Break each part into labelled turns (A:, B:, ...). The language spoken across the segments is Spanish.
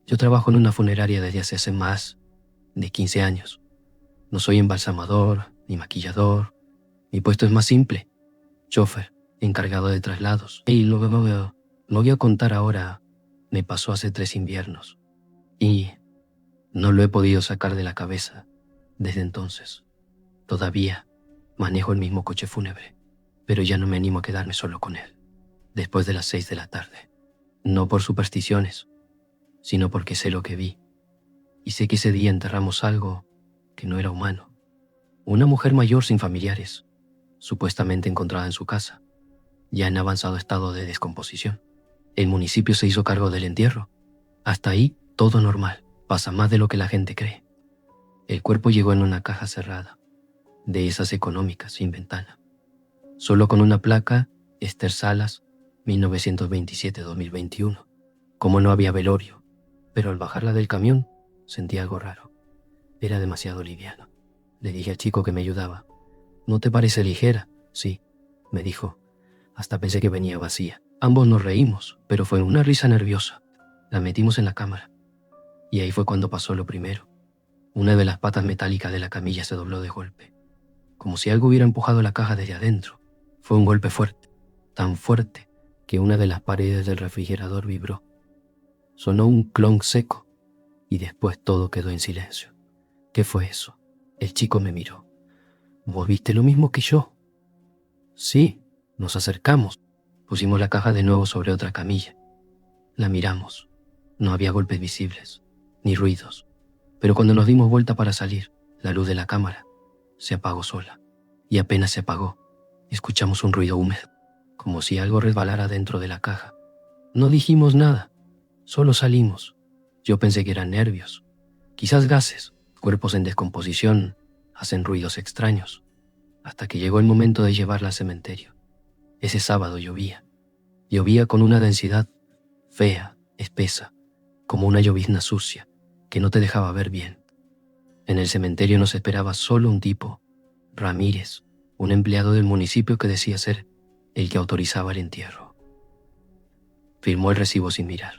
A: Yo trabajo en una funeraria desde hace más de 15 años. No soy embalsamador, ni maquillador. Mi puesto es más simple. Chofer, encargado de traslados. Y lo que voy a contar ahora me pasó hace 3 inviernos. Y no lo he podido sacar de la cabeza desde entonces. Todavía manejo el mismo coche fúnebre, pero ya no me animo a quedarme solo con él después de las 6 de la tarde. No por supersticiones, sino porque sé lo que vi. Y sé que ese día enterramos algo que no era humano. Una mujer mayor sin familiares, supuestamente encontrada en su casa, ya en avanzado estado de descomposición. El municipio se hizo cargo del entierro. Hasta ahí, todo normal. Pasa más de lo que la gente cree. El cuerpo llegó en una caja cerrada, de esas económicas, sin ventana. Solo con una placa, Esther Salas, 1927-2021. Como no había velorio, pero al bajarla del camión, sentí algo raro. Era demasiado liviano. Le dije al chico que me ayudaba: ¿No te parece ligera? Sí, me dijo. Hasta pensé que venía vacía. Ambos nos reímos, pero fue una risa nerviosa. La metimos en la cámara. Y ahí fue cuando pasó lo primero. Una de las patas metálicas de la camilla se dobló de golpe, como si algo hubiera empujado la caja desde adentro. Fue un golpe fuerte, tan fuerte que una de las paredes del refrigerador vibró. Sonó un clonk seco y después todo quedó en silencio. ¿Qué fue eso? El chico me miró. ¿Vos viste lo mismo que yo? Sí, nos acercamos. Pusimos la caja de nuevo sobre otra camilla. La miramos. No había golpes visibles, ni ruidos. Pero cuando nos dimos vuelta para salir, la luz de la cámara se apagó sola. Y apenas se apagó, escuchamos un ruido húmedo, como si algo resbalara dentro de la caja. No dijimos nada, solo salimos. Yo pensé que eran nervios, quizás gases. Cuerpos en descomposición hacen ruidos extraños, hasta que llegó el momento de llevarla al cementerio. Ese sábado llovía. Llovía con una densidad fea, espesa, como una llovizna sucia que no te dejaba ver bien. En el cementerio nos esperaba solo un tipo, Ramírez, un empleado del municipio que decía ser el que autorizaba el entierro. Firmó el recibo sin mirar.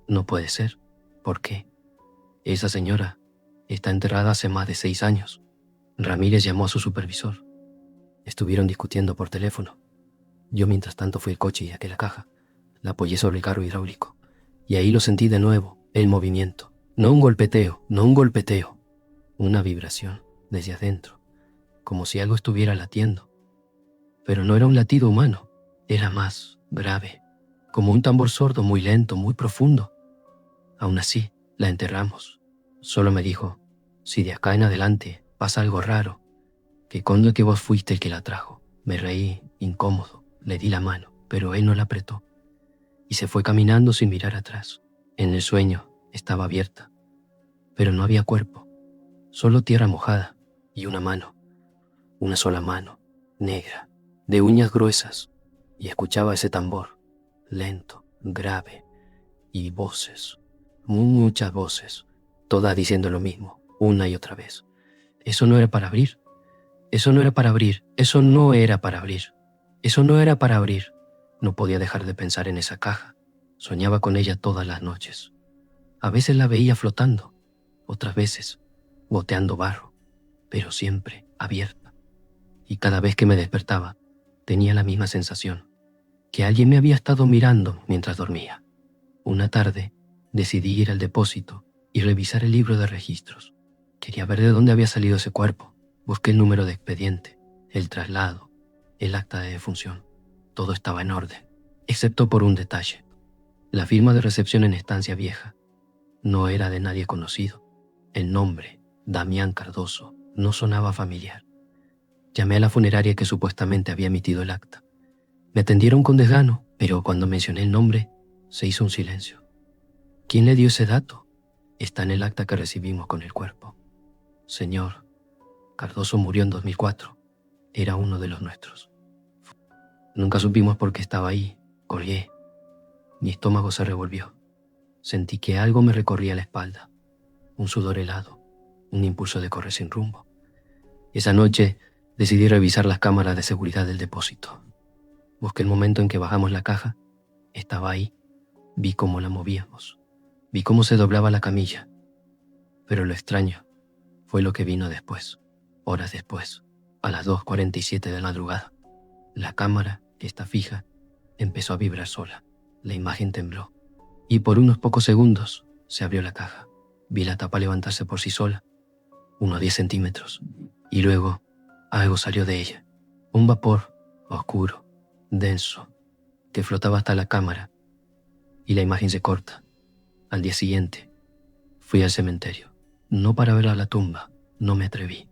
A: No puede ser. ¿Por qué? Esa señora está enterrada hace más de 6 años. Ramírez llamó a su supervisor. Estuvieron discutiendo por teléfono. Yo mientras tanto fui al coche y saqué la caja. La apoyé sobre el carro hidráulico. Y ahí lo sentí de nuevo, el movimiento. No un golpeteo, no un golpeteo. Una vibración desde adentro, como si algo estuviera latiendo. Pero no era un latido humano, era más grave, como un tambor sordo muy lento, muy profundo. Aún así, la enterramos. Solo me dijo: si de acá en adelante pasa algo raro, que conste que vos fuiste el que la trajo. Me reí, incómodo, le di la mano, pero él no la apretó. Y se fue caminando sin mirar atrás. En el sueño estaba abierta, pero no había cuerpo, solo tierra mojada y una mano, una sola mano, negra, de uñas gruesas, y escuchaba ese tambor, lento, grave, y voces, muchas voces, todas diciendo lo mismo, una y otra vez. Eso no era para abrir, eso no era para abrir, eso no era para abrir, eso no era para abrir. No podía dejar de pensar en esa caja. Soñaba con ella todas las noches. A veces la veía flotando, otras veces goteando barro, pero siempre abierta. Y cada vez que me despertaba, tenía la misma sensación, que alguien me había estado mirando mientras dormía. Una tarde, decidí ir al depósito y revisar el libro de registros. Quería ver de dónde había salido ese cuerpo. Busqué el número de expediente, el traslado, el acta de defunción. Todo estaba en orden, excepto por un detalle. La firma de recepción en Estancia Vieja no era de nadie conocido. El nombre, Damián Cardoso, no sonaba familiar. Llamé a la funeraria que supuestamente había emitido el acta. Me atendieron con desgano, pero cuando mencioné el nombre, se hizo un silencio. ¿Quién le dio ese dato? Está en el acta que recibimos con el cuerpo. Señor, Cardoso murió en 2004. Era uno de los nuestros. Nunca supimos por qué estaba ahí. Colgué. Mi estómago se revolvió. Sentí que algo me recorría la espalda. Un sudor helado. Un impulso de correr sin rumbo. Esa noche decidí revisar las cámaras de seguridad del depósito. Busqué el momento en que bajamos la caja. Estaba ahí. Vi cómo la movíamos. Vi cómo se doblaba la camilla, pero lo extraño fue lo que vino después, horas después, a las 2:47 de la madrugada. La cámara, que está fija, empezó a vibrar sola. La imagen tembló, y por unos pocos segundos se abrió la caja. Vi la tapa levantarse por sí sola, unos 10 centímetros, y luego algo salió de ella. Un vapor oscuro, denso, que flotaba hasta la cámara, y la imagen se corta. Al día siguiente, fui al cementerio. No para ver a la tumba, no me atreví.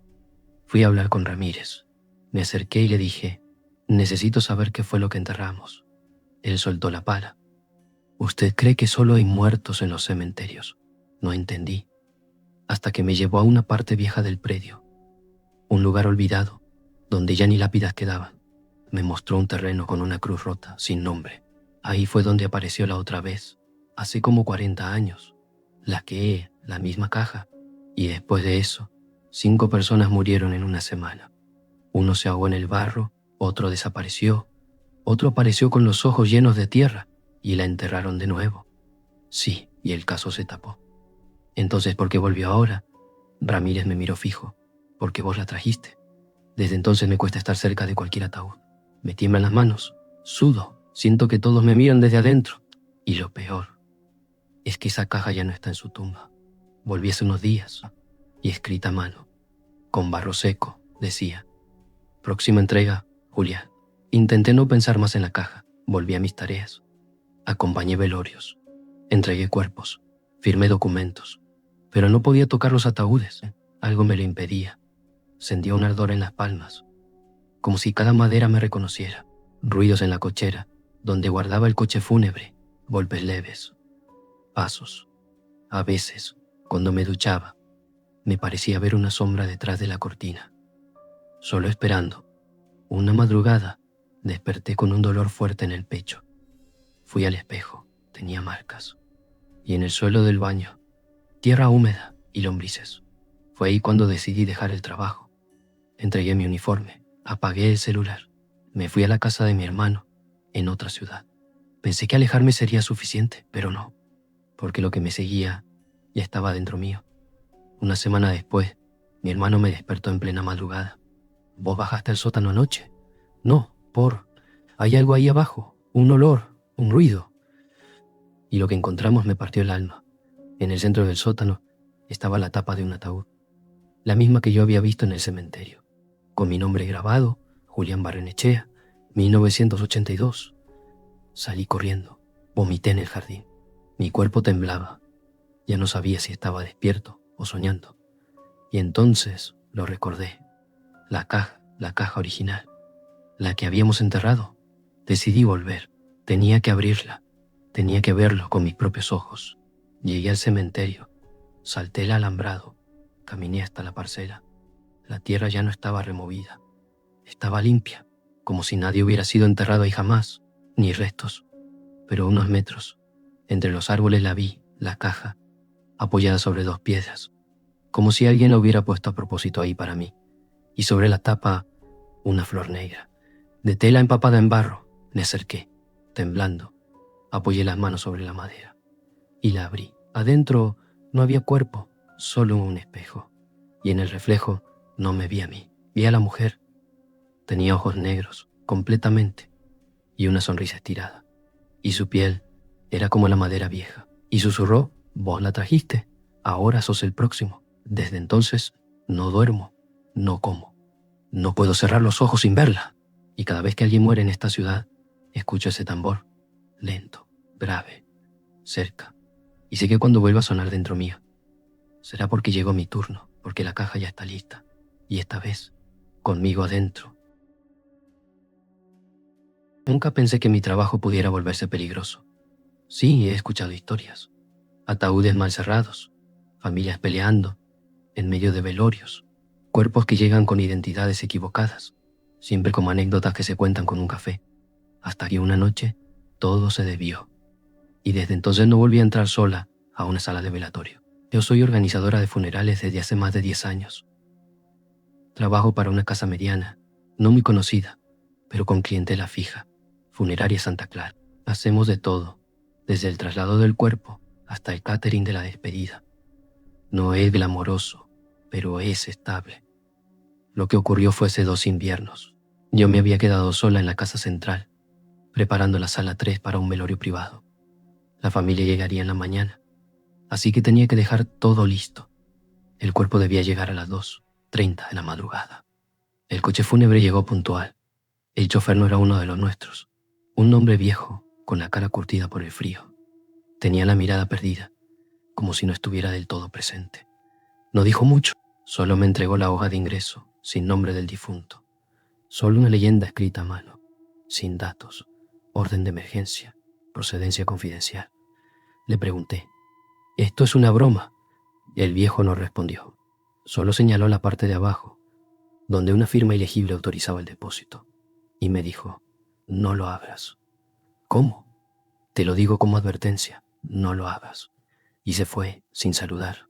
A: Fui a hablar con Ramírez. Me acerqué y le dije, necesito saber qué fue lo que enterramos. Él soltó la pala. ¿Usted cree que solo hay muertos en los cementerios? No entendí, hasta que me llevó a una parte vieja del predio, un lugar olvidado, donde ya ni lápidas quedaban. Me mostró un terreno con una cruz rota, sin nombre. Ahí fue donde apareció la otra vez, hace como 40 años, la misma caja. Y después de eso, 5 personas murieron en una semana. Uno se ahogó en el barro, otro desapareció, otro apareció con los ojos llenos de tierra y la enterraron de nuevo. Sí, y el caso se tapó. Entonces, ¿por qué volvió ahora? Ramírez me miró fijo. Porque vos la trajiste. Desde entonces me cuesta estar cerca de cualquier ataúd. Me tiemblan las manos, sudo, siento que todos me miran desde adentro. Y lo peor es que esa caja ya no está en su tumba. Volví hace unos días y escrita a mano, con barro seco, decía: próxima entrega, Julián. Intenté no pensar más en la caja, volví a mis tareas. Acompañé velorios, entregué cuerpos, firmé documentos, pero no podía tocar los ataúdes. Algo me lo impedía. Sentía un ardor en las palmas, como si cada madera me reconociera. Ruidos en la cochera, donde guardaba el coche fúnebre, golpes leves, pasos. A veces, cuando me duchaba, me parecía ver una sombra detrás de la cortina. Solo esperando. Una madrugada, desperté con un dolor fuerte en el pecho. Fui al espejo, tenía marcas. Y en el suelo del baño, tierra húmeda y lombrices. Fue ahí cuando decidí dejar el trabajo. Entregué mi uniforme, apagué el celular. Me fui a la casa de mi hermano, en otra ciudad. Pensé que alejarme sería suficiente, pero no, porque lo que me seguía ya estaba dentro mío. Una semana después, mi hermano me despertó en plena madrugada. ¿Vos bajaste al sótano anoche? No, hay algo ahí abajo, un olor, un ruido. Y lo que encontramos me partió el alma. En el centro del sótano estaba la tapa de un ataúd, la misma que yo había visto en el cementerio, con mi nombre grabado, Julián Barrenechea, 1982. Salí corriendo, vomité en el jardín. Mi cuerpo temblaba. Ya no sabía si estaba despierto o soñando. Y entonces lo recordé. La caja original, la que habíamos enterrado. Decidí volver. Tenía que abrirla. Tenía que verlo con mis propios ojos. Llegué al cementerio. Salté el alambrado. Caminé hasta la parcela. La tierra ya no estaba removida. Estaba limpia, como si nadie hubiera sido enterrado ahí jamás, ni restos. Pero a unos metros, entre los árboles la vi, la caja, apoyada sobre 2 piedras, como si alguien la hubiera puesto a propósito ahí para mí. Y sobre la tapa, una flor negra, de tela empapada en barro. Me acerqué, temblando. Apoyé las manos sobre la madera y la abrí. Adentro no había cuerpo, solo un espejo. Y en el reflejo no me vi a mí, vi a la mujer. Tenía ojos negros, completamente, y una sonrisa estirada. Y su piel era como la madera vieja. Y susurró: vos la trajiste, ahora sos el próximo. Desde entonces no duermo, no como. No puedo cerrar los ojos sin verla. Y cada vez que alguien muere en esta ciudad, escucho ese tambor, lento, grave, cerca. Y sé que cuando vuelva a sonar dentro mío, será porque llegó mi turno, porque la caja ya está lista. Y esta vez, conmigo adentro. Nunca pensé que mi trabajo pudiera volverse peligroso. Sí, he escuchado historias. Ataúdes mal cerrados, familias peleando, en medio de velorios, cuerpos que llegan con identidades equivocadas, siempre como anécdotas que se cuentan con un café, hasta que una noche todo se desvió. Y desde entonces no volví a entrar sola a una sala de velatorio. Yo soy organizadora de funerales desde hace más de 10 años. Trabajo para una casa mediana, no muy conocida, pero con clientela fija, Funeraria Santa Clara. Hacemos de todo, desde el traslado del cuerpo hasta el catering de la despedida. No es glamoroso, pero es estable. Lo que ocurrió fue hace 2 inviernos. Yo me había quedado sola en la casa central, preparando la sala 3 para un velorio privado. La familia llegaría en la mañana, así que tenía que dejar todo listo. El cuerpo debía llegar a las 2:30 de la madrugada. El coche fúnebre llegó puntual. El chofer no era uno de los nuestros, un hombre viejo, con la cara curtida por el frío. Tenía la mirada perdida, como si no estuviera del todo presente. No dijo mucho, solo me entregó la hoja de ingreso, sin nombre del difunto. Solo una leyenda escrita a mano, sin datos, orden de emergencia, procedencia confidencial. Le pregunté, ¿esto es una broma? El viejo no respondió. Solo señaló la parte de abajo, donde una firma ilegible autorizaba el depósito, y me dijo, no lo abras. ¿Cómo? Te lo digo como advertencia, no lo hagas. Y se fue, sin saludar,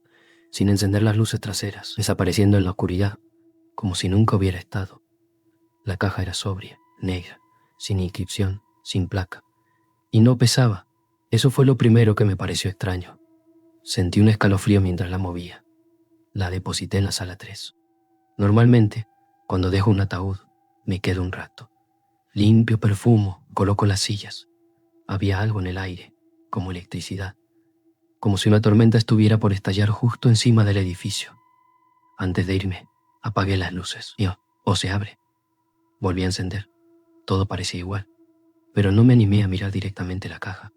A: sin encender las luces traseras, desapareciendo en la oscuridad, como si nunca hubiera estado. La caja era sobria, negra, sin inscripción, sin placa, y no pesaba. Eso fue lo primero que me pareció extraño. Sentí un escalofrío mientras la movía. La deposité en la sala 3. Normalmente, cuando dejo un ataúd, me quedo un rato. Limpio, perfumo, coloco las sillas. Había algo en el aire, como electricidad, como si una tormenta estuviera por estallar justo encima del edificio. Antes de irme, apagué las luces. O se abre. Volví a encender. Todo parecía igual, pero no me animé a mirar directamente la caja.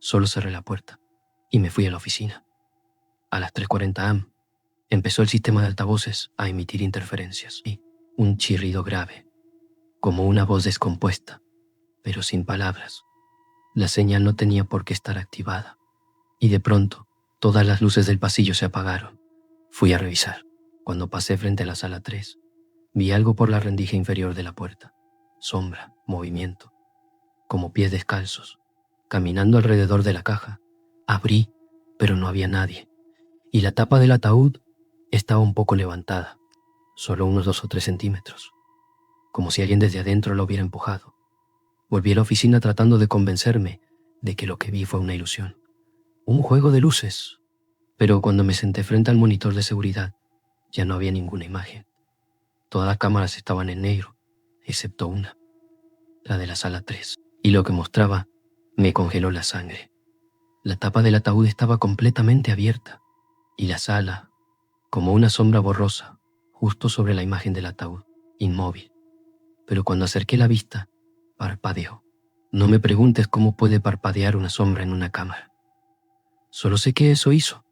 A: Solo cerré la puerta y me fui a la oficina. A las 3:40 am, empezó el sistema de altavoces a emitir interferencias y un chirrido grave, como una voz descompuesta, pero sin palabras. La señal no tenía por qué estar activada, y de pronto todas las luces del pasillo se apagaron. Fui a revisar. Cuando pasé frente a la sala 3, vi algo por la rendija inferior de la puerta. Sombra, movimiento, como pies descalzos, caminando alrededor de la caja. Abrí, pero no había nadie, y la tapa del ataúd estaba un poco levantada, solo unos 2 o 3 centímetros, como si alguien desde adentro lo hubiera empujado. Volví a la oficina tratando de convencerme de que lo que vi fue una ilusión, un juego de luces, pero cuando me senté frente al monitor de seguridad, ya no había ninguna imagen. Todas las cámaras estaban en negro, excepto una, la de la sala 3, y lo que mostraba me congeló la sangre. La tapa del ataúd estaba completamente abierta, y la sala, como una sombra borrosa, justo sobre la imagen del ataúd, inmóvil. Pero cuando acerqué la vista, parpadeó. No me preguntes cómo puede parpadear una sombra en una cámara. Solo sé que eso hizo.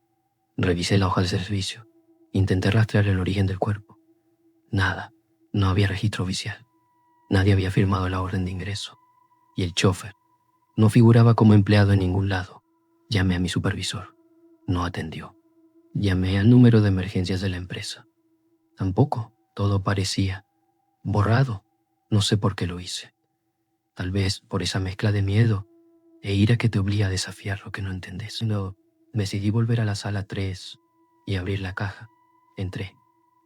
A: Revisé la hoja de servicio. Intenté rastrear el origen del cuerpo. Nada. No había registro oficial. Nadie había firmado la orden de ingreso. Y el chofer no figuraba como empleado en ningún lado. Llamé a mi supervisor. No atendió. Llamé al número de emergencias de la empresa. Tampoco. Todo parecía borrado. No sé por qué lo hice. Tal vez por esa mezcla de miedo e ira que te obliga a desafiar lo que no entendés. No, decidí volver a la sala 3 y abrir la caja. Entré.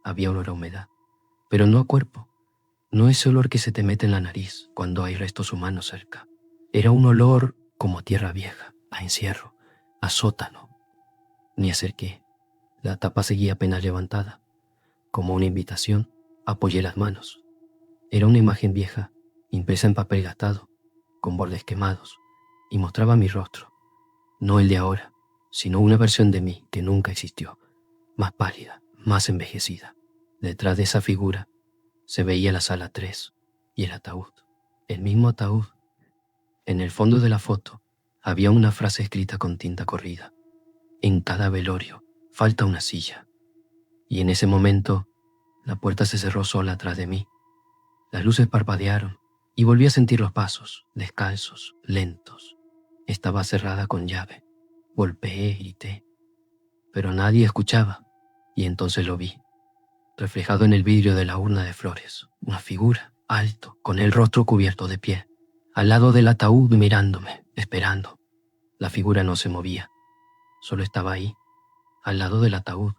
A: Había olor a humedad, pero no a cuerpo. No ese olor que se te mete en la nariz cuando hay restos humanos cerca. Era un olor como a tierra vieja, a encierro, a sótano. Me acerqué. La tapa seguía apenas levantada. Como una invitación, apoyé las manos. Era una imagen vieja, impresa en papel gastado, con bordes quemados, y mostraba mi rostro, no el de ahora, sino una versión de mí que nunca existió, más pálida, más envejecida. Detrás de esa figura se veía la sala 3 y el ataúd, el mismo ataúd. En el fondo de la foto había una frase escrita con tinta corrida. En cada velorio falta una silla. Y en ese momento, la puerta se cerró sola atrás de mí. Las luces parpadearon y volví a sentir los pasos, descalzos, lentos. Estaba cerrada con llave. Golpeé, grité, pero nadie escuchaba, y entonces lo vi, reflejado en el vidrio de la urna de flores, una figura, alto, con el rostro cubierto de pie, al lado del ataúd mirándome, esperando. La figura no se movía, solo estaba ahí, al lado del ataúd,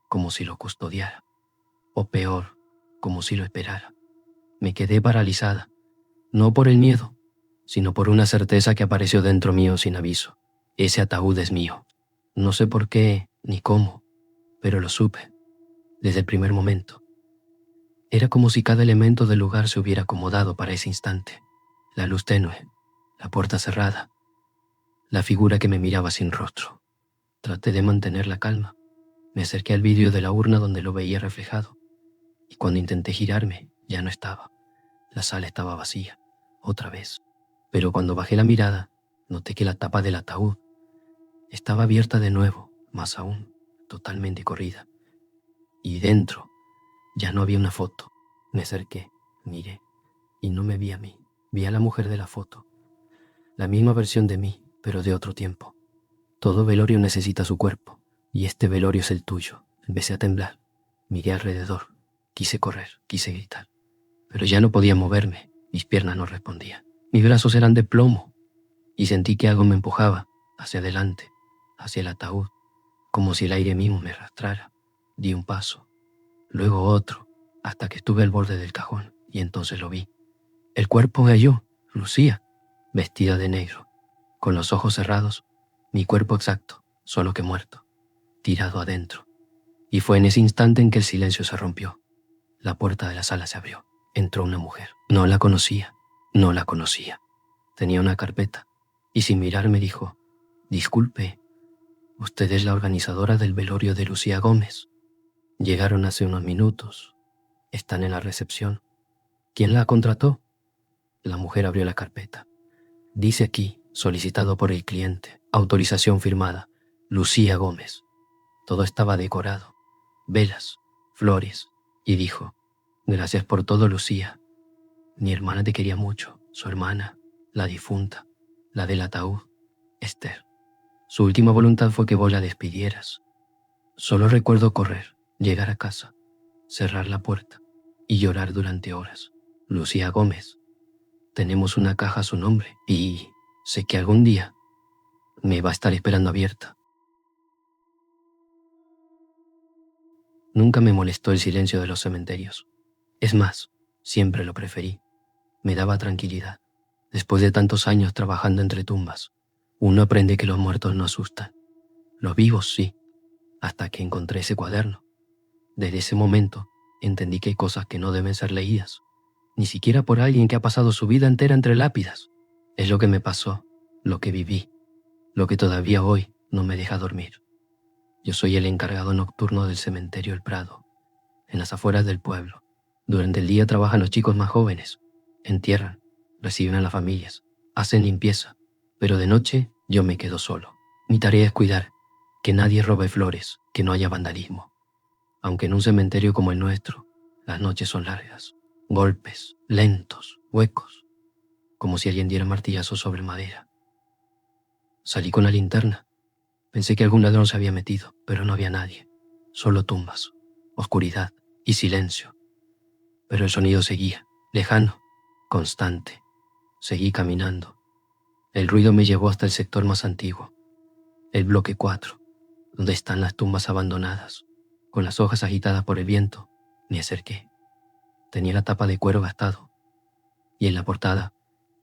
A: como si lo custodiara, o peor, como si lo esperara. Me quedé paralizada, no por el miedo, sino por una certeza que apareció dentro mío sin aviso. Ese ataúd es mío. No sé por qué ni cómo, pero lo supe, desde el primer momento. Era como si cada elemento del lugar se hubiera acomodado para ese instante. La luz tenue, la puerta cerrada, la figura que me miraba sin rostro. Traté de mantener la calma. Me acerqué al vidrio de la urna donde lo veía reflejado, y cuando intenté girarme, ya no estaba. La sala estaba vacía, otra vez. Pero cuando bajé la mirada, noté que la tapa del ataúd estaba abierta de nuevo, más aún, totalmente corrida. Y dentro ya no había una foto. Me acerqué, miré, y no me vi a mí. Vi a la mujer de la foto, la misma versión de mí, pero de otro tiempo. Todo velorio necesita su cuerpo, y este velorio es el tuyo. Empecé a temblar. Miré alrededor. Quise correr, quise gritar. Pero ya no podía moverme. Mis piernas no respondían. Mis brazos eran de plomo, y sentí que algo me empujaba hacia adelante, hacia el ataúd, como si el aire mismo me arrastrara. Di un paso, luego otro, hasta que estuve al borde del cajón, y entonces lo vi. El cuerpo de yo, Lucía, vestida de negro, con los ojos cerrados, mi cuerpo exacto, solo que muerto, tirado adentro. Y fue en ese instante en que el silencio se rompió. La puerta de la sala se abrió. Entró una mujer. No la conocía, no la conocía. Tenía una carpeta, y sin mirar me dijo, «Disculpe, usted es la organizadora del velorio de Lucía Gómez. Llegaron hace unos minutos. Están en la recepción. ¿Quién la contrató?» La mujer abrió la carpeta. Dice aquí, solicitado por el cliente, autorización firmada, Lucía Gómez. Todo estaba decorado, velas, flores, y dijo, «Gracias por todo, Lucía. Mi hermana te quería mucho, su hermana, la difunta, la del ataúd, Esther. Su última voluntad fue que vos la despidieras. Solo recuerdo correr, llegar a casa, cerrar la puerta y llorar durante horas. Lucía Gómez. Tenemos una caja a su nombre y sé que algún día me va a estar esperando abierta». Nunca me molestó el silencio de los cementerios. Es más, siempre lo preferí. Me daba tranquilidad. Después de tantos años trabajando entre tumbas, uno aprende que los muertos no asustan. Los vivos sí, hasta que encontré ese cuaderno. Desde ese momento entendí que hay cosas que no deben ser leídas, ni siquiera por alguien que ha pasado su vida entera entre lápidas. Es lo que me pasó, lo que viví, lo que todavía hoy no me deja dormir. Yo soy el encargado nocturno del cementerio El Prado, en las afueras del pueblo. Durante el día trabajan los chicos más jóvenes, entierran, reciben a las familias, hacen limpieza, pero de noche yo me quedo solo. Mi tarea es cuidar, que nadie robe flores, que no haya vandalismo. Aunque en un cementerio como el nuestro, las noches son largas, golpes, lentos, huecos, como si alguien diera martillazos sobre madera. Salí con la linterna. Pensé que algún ladrón se había metido, pero no había nadie. Solo tumbas, oscuridad y silencio. Pero el sonido seguía, lejano, constante. Seguí caminando. El ruido me llevó hasta el sector más antiguo, el bloque 4, donde están las tumbas abandonadas, con las hojas agitadas por el viento. Me acerqué. Tenía la tapa de cuero gastado, y en la portada,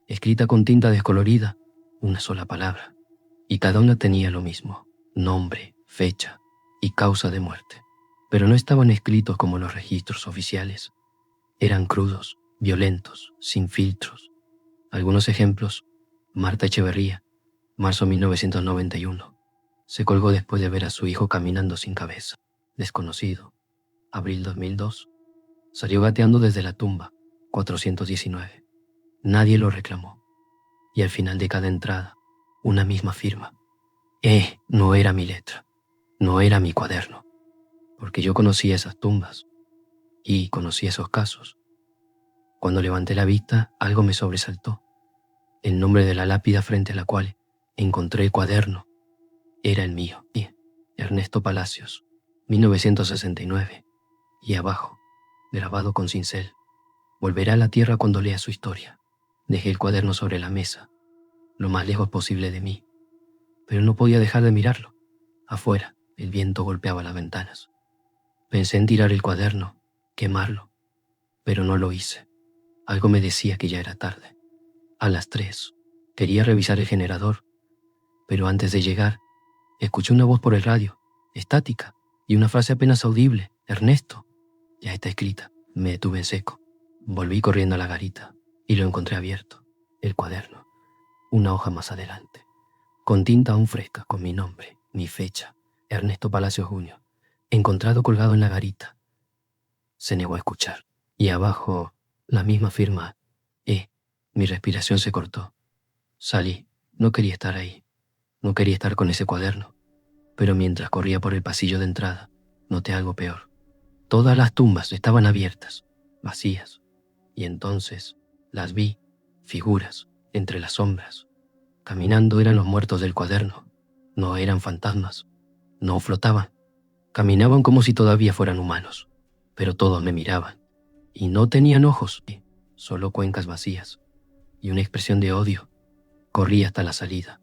A: escrita con tinta descolorida, una sola palabra, y cada una tenía lo mismo, nombre, fecha y causa de muerte. Pero no estaban escritos como los registros oficiales. Eran crudos, violentos, sin filtros. Algunos ejemplos: Marta Echeverría, marzo 1991. Se colgó después de ver a su hijo caminando sin cabeza. Desconocido, abril 2002. Salió gateando desde la tumba, 419. Nadie lo reclamó. Y al final de cada entrada, una misma firma. No era mi letra, no era mi cuaderno, porque yo conocía esas tumbas y conocía esos casos. Cuando levanté la vista, algo me sobresaltó. El nombre de la lápida frente a la cual encontré el cuaderno era el mío, Ernesto Palacios, 1969, y abajo, grabado con cincel, volverá a la tierra cuando lea su historia. Dejé el cuaderno sobre la mesa, lo más lejos posible de mí, pero no podía dejar de mirarlo. Afuera, el viento golpeaba las ventanas. Pensé en tirar el cuaderno, quemarlo, pero no lo hice. Algo me decía que ya era tarde. A las 3, quería revisar el generador, pero antes de llegar, Escuché una voz por el radio, estática, y una frase apenas audible: Ernesto. Ya está escrita. Me detuve en seco. Volví corriendo a la garita y lo encontré abierto. El cuaderno. Una hoja más adelante. Con tinta aún fresca, con mi nombre, mi fecha. Ernesto Palacios Jr. Encontrado colgado en la garita. Se negó a escuchar. Y abajo, la misma firma. Mi respiración se cortó. Salí. No quería estar ahí. No quería estar con ese cuaderno. Pero mientras corría por el pasillo de entrada, noté algo peor. Todas las tumbas estaban abiertas, vacías. Y entonces las vi, figuras, entre las sombras. Caminando eran los muertos del cuaderno. No eran fantasmas. No flotaban. Caminaban como si todavía fueran humanos. Pero todos me miraban. Y no tenían ojos, solo cuencas vacías. Y una expresión de odio. Corrí hasta la salida.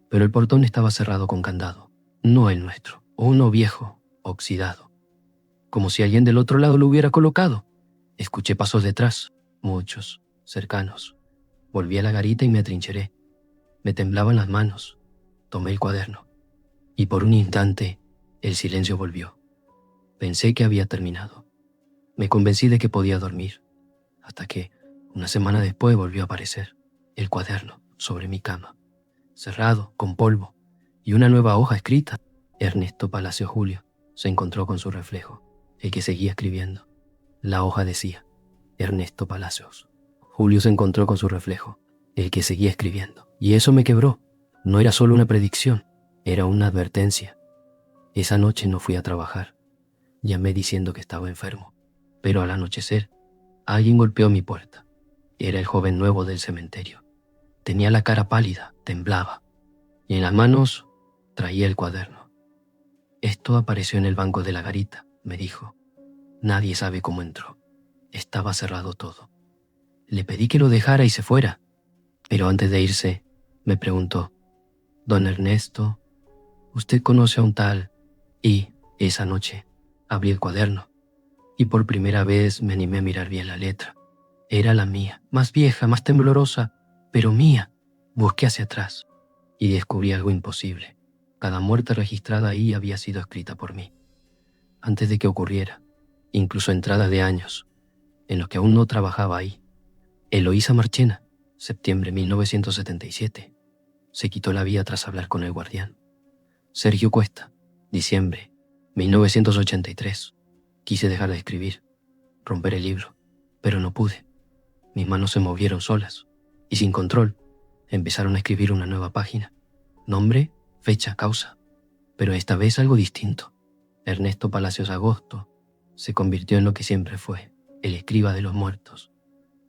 A: Pero el portón estaba cerrado con candado. No el nuestro, uno viejo, oxidado. Como si alguien del otro lado lo hubiera colocado. Escuché pasos detrás, muchos, cercanos. Volví a la garita y me atrincheré. Me temblaban las manos. Tomé el cuaderno. Y por un instante, el silencio volvió. Pensé que había terminado. Me convencí de que podía dormir. Hasta que, una semana después, volvió a aparecer. El cuaderno, sobre mi cama. Cerrado, con polvo. Y una nueva hoja escrita. Ernesto Palacios Julio se encontró con su reflejo, el que seguía escribiendo. La hoja decía: Ernesto Palacios. Julio se encontró con su reflejo, el que seguía escribiendo. Y eso me quebró. No era solo una predicción, era una advertencia. Esa noche no fui a trabajar. Llamé diciendo que estaba enfermo. Pero al anochecer, alguien golpeó mi puerta. Era el joven nuevo del cementerio. Tenía la cara pálida, temblaba. Y en las manos traía el cuaderno. Esto apareció en el banco de la garita, me dijo. Nadie sabe cómo entró. Estaba cerrado todo. Le pedí que lo dejara y se fuera. Pero antes de irse, me preguntó: Don Ernesto, ¿usted conoce a un tal? Y esa noche abrí el cuaderno y por primera vez me animé a mirar bien la letra. Era la mía, más vieja, más temblorosa, pero mía. Busqué hacia atrás y descubrí algo imposible. Cada muerte registrada ahí había sido escrita por mí. Antes de que ocurriera, incluso entradas de años, en los que aún no trabajaba ahí. Eloísa Marchena, septiembre 1977. Se quitó la vida tras hablar con el guardián. Sergio Cuesta, diciembre 1983. Quise dejar de escribir, romper el libro, pero no pude. Mis manos se movieron solas y sin control empezaron a escribir una nueva página. Nombre, fecha, causa, pero esta vez algo distinto. Ernesto Palacios Agosto se convirtió en lo que siempre fue, el escriba de los muertos,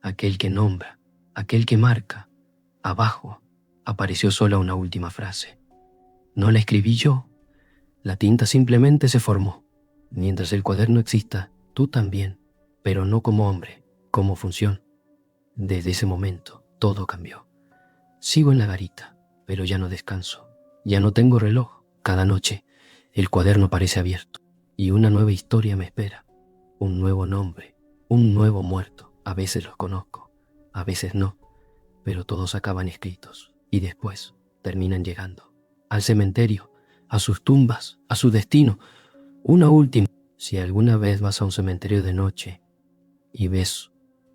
A: aquel que nombra, aquel que marca. Abajo apareció sola una última frase. No la escribí yo, la tinta simplemente se formó. Mientras el cuaderno exista, tú también, pero no como hombre, como función. Desde ese momento, todo cambió. Sigo en la garita, pero ya no descanso. Ya no tengo reloj. Cada noche, el cuaderno parece abierto y una nueva historia me espera. Un nuevo nombre, un nuevo muerto. A veces los conozco, a veces no, pero todos acaban escritos y después terminan llegando al cementerio, a sus tumbas, a su destino. Una última. Si alguna vez vas a un cementerio de noche y ves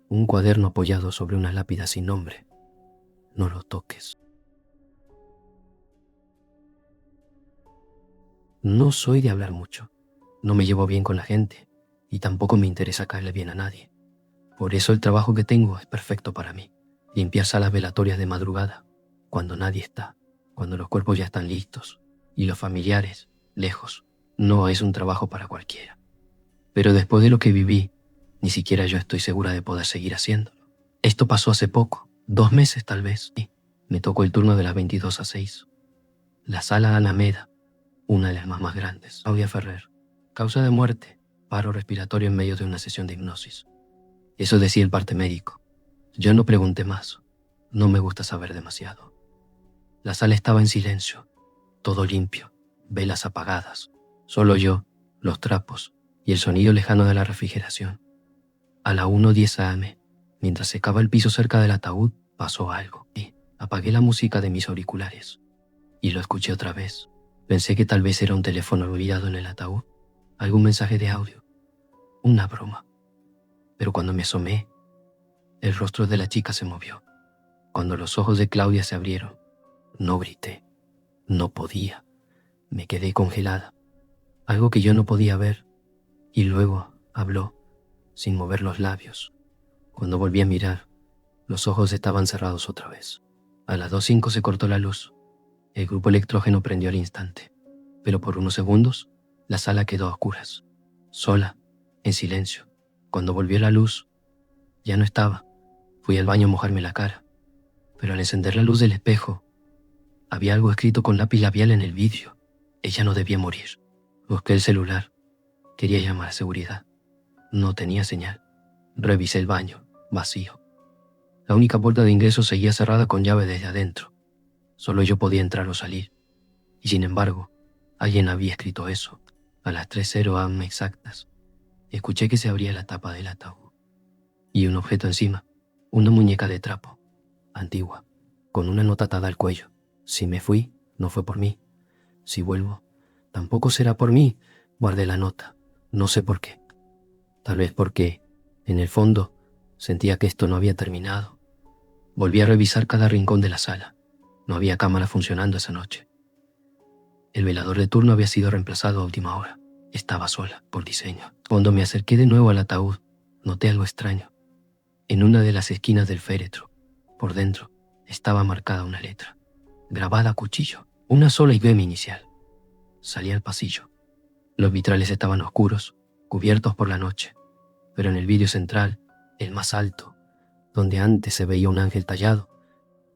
A: un cuaderno apoyado sobre una lápida sin nombre, no lo toques. No soy de hablar mucho, no me llevo bien con la gente y tampoco me interesa caerle bien a nadie. Por eso el trabajo que tengo es perfecto para mí. Limpiar salas velatorias de madrugada, cuando nadie está, cuando los cuerpos ya están listos y los familiares, lejos, no es un trabajo para cualquiera. Pero después de lo que viví, ni siquiera yo estoy segura de poder seguir haciéndolo. Esto pasó hace poco, 2 meses tal vez, y me tocó el turno de las 22 a 6. La sala Alameda, una de las más grandes. Claudia Ferrer, causa de muerte, paro respiratorio en medio de una sesión de hipnosis. Eso decía el parte médico. Yo no pregunté más, no me gusta saber demasiado. La sala estaba en silencio, todo limpio, velas apagadas, solo yo, los trapos y el sonido lejano de la refrigeración. A la 1:10 a.m., mientras secaba el piso cerca del ataúd, pasó algo y apagué la música de mis auriculares y lo escuché otra vez. Pensé que tal vez era un teléfono olvidado en el ataúd, algún mensaje de audio, una broma. Pero cuando me asomé, el rostro de la chica se movió. Cuando los ojos de Claudia se abrieron, no grité, no podía. Me quedé congelada, algo que yo no podía ver, y luego habló, sin mover los labios. Cuando volví a mirar, los ojos estaban cerrados otra vez. A las 2:05 se cortó la luz. El grupo electrógeno prendió al instante, pero por unos segundos la sala quedó a oscuras, sola, en silencio. Cuando volvió la luz, ya no estaba. Fui al baño a mojarme la cara, pero al encender la luz del espejo, había algo escrito con lápiz labial en el vidrio. Ella no debía morir. Busqué el celular. Quería llamar a seguridad. No tenía señal. Revisé el baño, vacío. La única puerta de ingreso seguía cerrada con llave desde adentro. Solo yo podía entrar o salir. Y sin embargo, alguien había escrito eso. A las 3:00 am exactas, escuché que se abría la tapa del ataúd. Y un objeto encima, una muñeca de trapo, antigua, con una nota atada al cuello. Si me fui, no fue por mí. Si vuelvo, tampoco será por mí. Guardé la nota. No sé por qué. Tal vez porque, en el fondo, sentía que esto no había terminado. Volví a revisar cada rincón de la sala. No había cámara funcionando esa noche. El velador de turno había sido reemplazado a última hora. Estaba sola, por diseño. Cuando me acerqué de nuevo al ataúd, noté algo extraño. En una de las esquinas del féretro, por dentro, estaba marcada una letra, grabada a cuchillo, una sola y mi inicial. Salí al pasillo. Los vitrales estaban oscuros, cubiertos por la noche, pero en el vidrio central, el más alto, donde antes se veía un ángel tallado,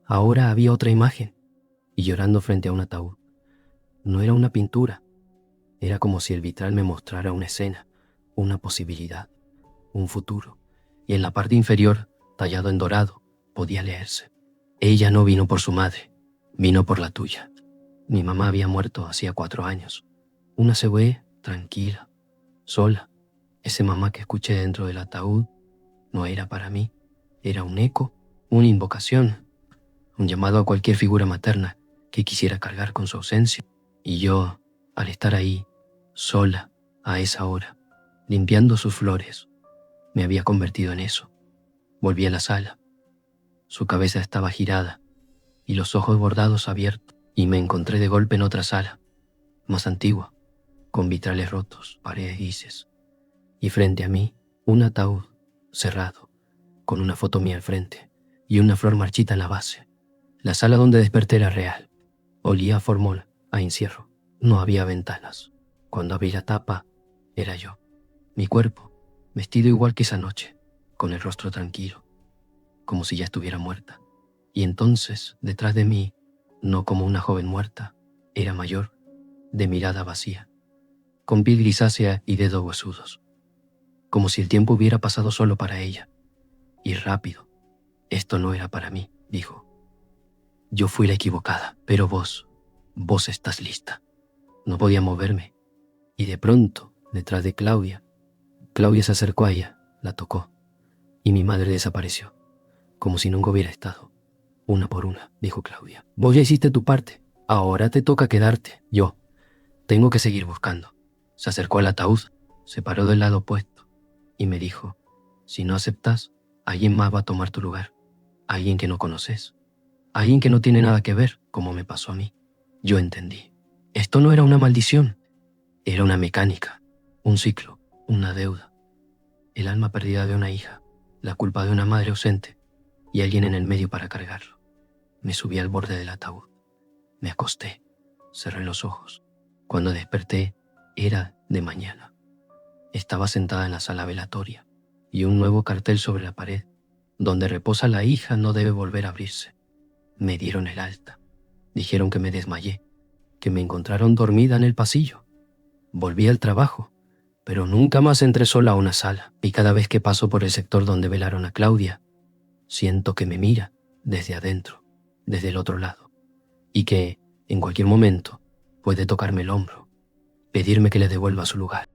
A: ahora había otra imagen, y llorando frente a un ataúd. No era una pintura, era como si el vitral me mostrara una escena, una posibilidad, un futuro, y en la parte inferior, tallado en dorado, podía leerse: ella no vino por su madre, vino por la tuya. Mi mamá había muerto hacía 4 años. Una se ve tranquila, sola. Ese mamá que escuché dentro del ataúd no era para mí, era un eco, una invocación, un llamado a cualquier figura materna que quisiera cargar con su ausencia. Y yo, al estar ahí, sola, a esa hora, limpiando sus flores, me había convertido en eso. Volví a la sala. Su cabeza estaba girada y los ojos bordados abiertos, y me encontré de golpe en otra sala, más antigua, con vitrales rotos, paredes grises, y frente a mí, un ataúd cerrado, con una foto mía al frente y una flor marchita en la base. La sala donde desperté era real. Olía a formol, a encierro. No había ventanas. Cuando abrí la tapa, era yo. Mi cuerpo, vestido igual que esa noche, con el rostro tranquilo, como si ya estuviera muerta. Y entonces, detrás de mí, no como una joven muerta, era mayor, de mirada vacía, con piel grisácea y dedos huesudos, como si el tiempo hubiera pasado solo para ella. Y rápido. Esto no era para mí, dijo. Yo fui la equivocada, pero vos estás lista. No podía moverme. Y de pronto, detrás de Claudia se acercó a ella, la tocó, y mi madre desapareció, como si nunca hubiera estado. Una por una, dijo Claudia. Vos ya hiciste tu parte, ahora te toca quedarte. Yo tengo que seguir buscando. Se acercó al ataúd, se paró del lado opuesto, y me dijo: si no aceptas, alguien más va a tomar tu lugar. Alguien que no conoces. Alguien que no tiene nada que ver, como me pasó a mí. Yo entendí. Esto no era una maldición. Era una mecánica, un ciclo, una deuda. El alma perdida de una hija, la culpa de una madre ausente y alguien en el medio para cargarlo. Me subí al borde del ataúd. Me acosté. Cerré los ojos. Cuando desperté, era de mañana. Estaba sentada en la sala velatoria y un nuevo cartel sobre la pared: donde reposa la hija no debe volver a abrirse. Me dieron el alta. Dijeron que me desmayé, que me encontraron dormida en el pasillo. Volví al trabajo, pero nunca más entré sola a una sala, y cada vez que paso por el sector donde velaron a Claudia, siento que me mira desde adentro, desde el otro lado, y que, en cualquier momento, puede tocarme el hombro, pedirme que le devuelva su lugar.